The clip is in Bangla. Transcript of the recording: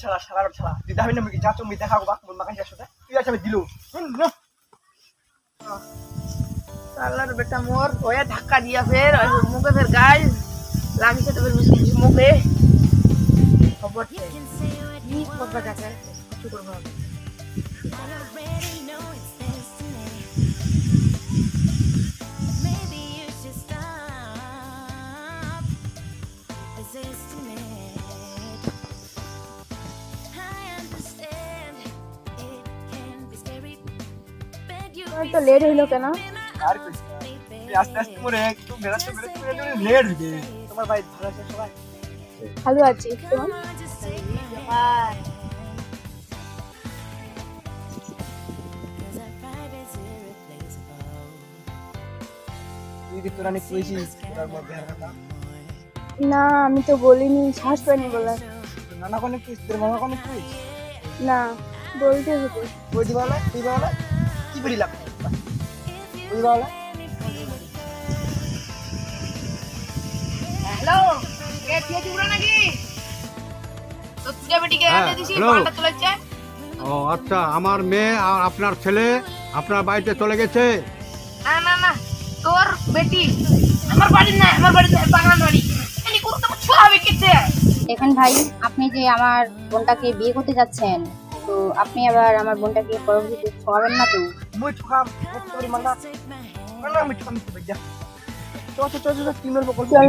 শালা শালা শালা দিদা হইলে মুই যা তুমি দেখাও বাক মন মাকাই আসতে তুই আছে আমি দিলু শালার বেটা মোর ওয়া ধাক্কা দিয়া ফের মুখে ফের গাল লাগিছে তো ফের মুখে খবর কি খবর কাছে কিছু করব তো লেট হইলো কেন? আর কই আস্তে আস্তে মোরে একটু বেরাতে বেরাতে লেট হইবে তোমার ভাই ভালো আছে সবাই ভালো আছি তোমার? তুই কি তোরা নি কইছিস তোর মধ্যে কথা না আমি তো বলিনি, শ্বাস পাইনি বলার। নানা কোনে কইছিস তোর মামা কোনে কইছিস না বলতে হবে। কই দিবালা তুই বলা কি বলি লাগ তুই বলা হ্যালো কে তুই উড়া নাকি তো তুই বেটিকে এনে দিছি পাটা চলেছে। ও আচ্ছা, আমার মেয়ে আর আপনার ছেলে আপনার বাড়িতে চলে গেছে। না না না তোর বেটি আমার বাড়ি না, আমার বাড়ি বাংলার বাড়ি এনি করতে ছোয়া হবে কিতে। দেখেন ভাই, আপনি যে আমার বোনটাকে বিয়ে করতে যাচ্ছেন, তো আপনি আবার আমার বোনটাকে পরবর্তীতে ঠকাবেন না তো? মুই ঠকাম তোর মানা না আমি ঠকাম তো যা চল চল চল তিনবার বকল